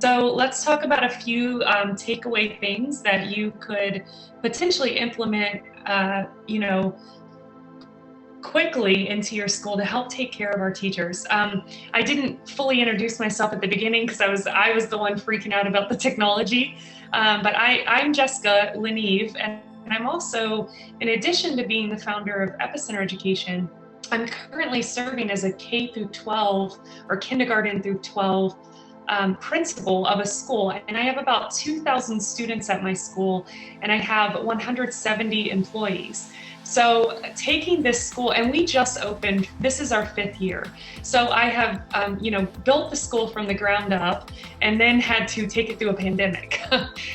So let's talk about a few takeaway things that you could potentially implement, quickly into your school to help take care of our teachers. I didn't fully introduce myself at the beginning because I was the one freaking out about the technology, but I'm Jessica LeNeave, and I'm also, in addition to being the founder of Epicenter Education, I'm currently serving as a K through 12 or kindergarten through 12 principal of a school, and I have about 2,000 students at my school, and I have 170 employees. So taking this school, and we just opened, this is our 5th year. So I have, built the school from the ground up and then had to take it through a pandemic.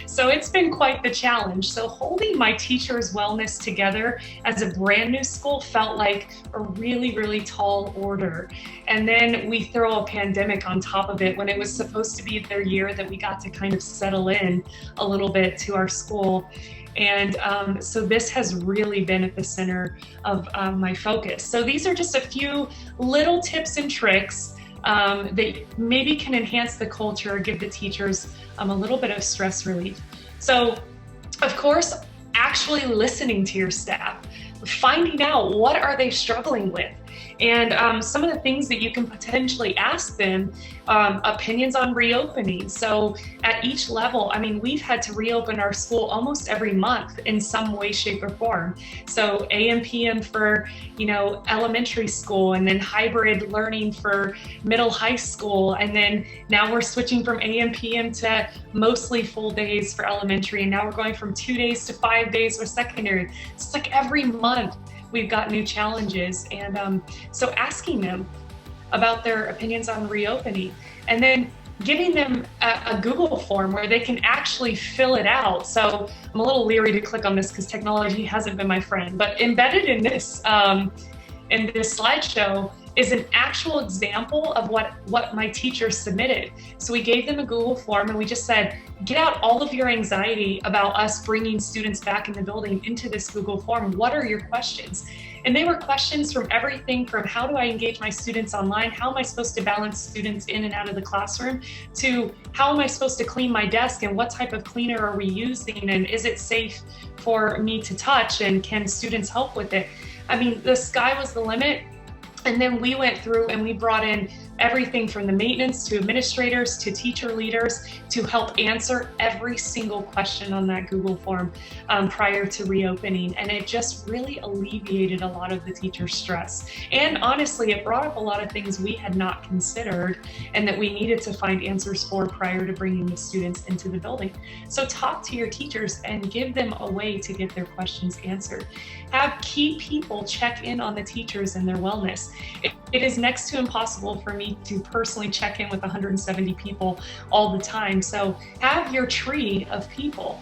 So it's been quite the challenge. So holding my teachers' wellness together as a brand new school felt like a really, really tall order. And then we throw a pandemic on top of it when it was supposed to be their year that we got to kind of settle in a little bit to our school. And so this has really been at the center of my focus. So these are just a few little tips and tricks that maybe can enhance the culture, give the teachers a little bit of stress relief. So, of course, actually listening to your staff, finding out what are they struggling with. And some of the things that you can potentially ask them, opinions on reopening. So at each level, we've had to reopen our school almost every month in some way, shape, or form. So AM, PM for, elementary school, and then hybrid learning for middle high school. And then now we're switching from AM, PM to mostly full days for elementary. And now we're going from 2 days to 5 days with secondary. It's like every month we've got new challenges, and so asking them about their opinions on reopening, and then giving them a Google form where they can actually fill it out. So I'm a little leery to click on this because technology hasn't been my friend, but embedded in this slideshow is an actual example of what my teachers submitted. So we gave them a Google form and we just said, get out all of your anxiety about us bringing students back in the building into this Google form. What are your questions? And they were questions from everything from how do I engage my students online? How am I supposed to balance students in and out of the classroom? To how am I supposed to clean my desk, and what type of cleaner are we using? And is it safe for me to touch? And can students help with it? The sky was the limit. And then we went through and we brought in everything from the maintenance to administrators to teacher leaders to help answer every single question on that Google form prior to reopening. And it just really alleviated a lot of the teacher stress. And honestly, it brought up a lot of things we had not considered and that we needed to find answers for prior to bringing the students into the building. So talk to your teachers and give them a way to get their questions answered. Have key people check in on the teachers and their wellness. It is next to impossible for me to personally check in with 170 people all the time. So have your tree of people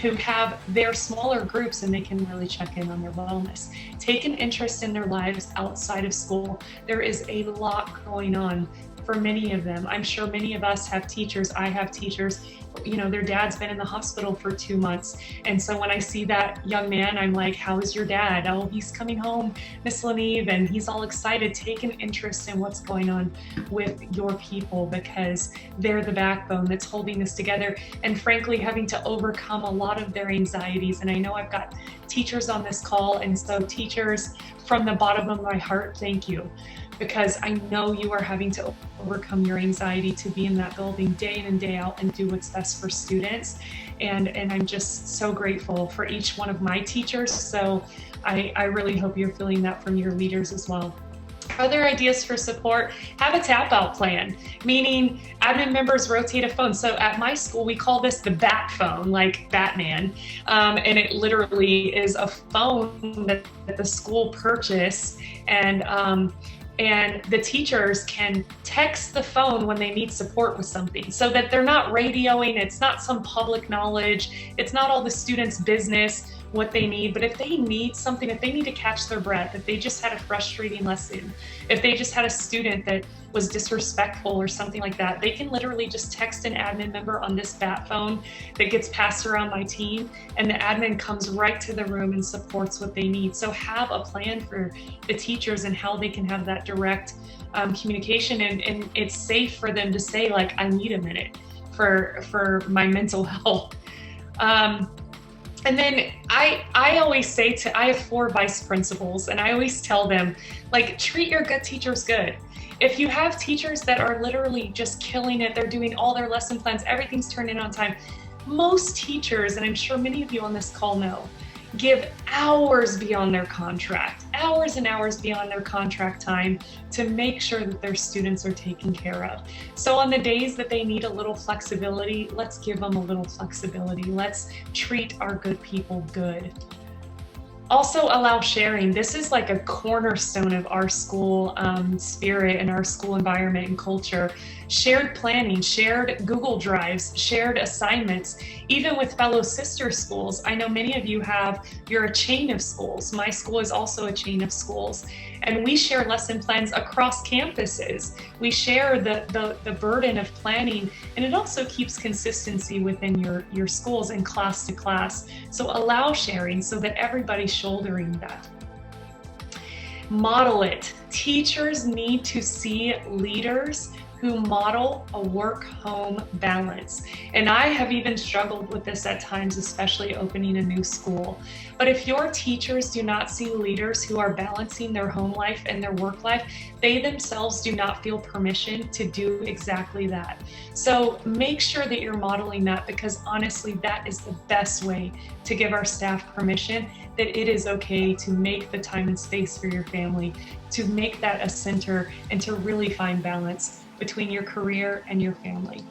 who have their smaller groups and they can really check in on their wellness. Take an interest in their lives outside of school. There is a lot going on for many of them. I'm sure many of us have teachers. I have teachers, their dad's been in the hospital for 2 months. And so when I see that young man, I'm like, how is your dad? Oh, he's coming home, Miss LeNeave, and he's all excited. Take an interest in what's going on with your people because they're the backbone that's holding this together. And frankly, having to overcome a lot of their anxieties. And I know I've got teachers on this call. And so teachers, from the bottom of my heart, thank you. Because I know you are having to overcome your anxiety to be in that building day in and day out and do what's best for students. And I'm just so grateful for each one of my teachers. So I really hope you're feeling that from your leaders as well. Other ideas for support, have a tap out plan, meaning admin members rotate a phone. So at my school, we call this the bat phone, like Batman. And it literally is a phone that the school purchased, and the teachers can text the phone when they need support with something so that they're not radioing. It's not some public knowledge. It's not all the students' business, what they need. But if they need something, if they need to catch their breath, if they just had a frustrating lesson, if they just had a student that was disrespectful or something like that, they can literally just text an admin member on this bat phone that gets passed around my team, and the admin comes right to the room and supports what they need. So have a plan for the teachers and how they can have that direct communication, and it's safe for them to say, like, I need a minute. for my mental health. And then I always say I have 4 vice principals, and I always tell them, like, treat your good teachers good. If you have teachers that are literally just killing it, they're doing all their lesson plans, everything's turned in on time. Most teachers, and I'm sure many of you on this call know, give hours beyond their contract, hours and hours beyond their contract time to make sure that their students are taken care of. So on the days that they need a little flexibility, let's give them a little flexibility. Let's treat our good people good. Also allow sharing. This is like a cornerstone of our school spirit and our school environment and culture. Shared planning, shared Google Drives, shared assignments, even with fellow sister schools. I know many of you you're a chain of schools. My school is also a chain of schools. And we share lesson plans across campuses. We share the burden of planning, and it also keeps consistency within your schools and class to class. So allow sharing so that everybody's shouldering that. Model it. Teachers need to see leaders who model a work-home balance. And I have even struggled with this at times, especially opening a new school. But if your teachers do not see leaders who are balancing their home life and their work life, they themselves do not feel permission to do exactly that. So make sure that you're modeling that, because honestly, that is the best way to give our staff permission that it is okay to make the time and space for your family, to make that a center, and to really find balance between your career and your family.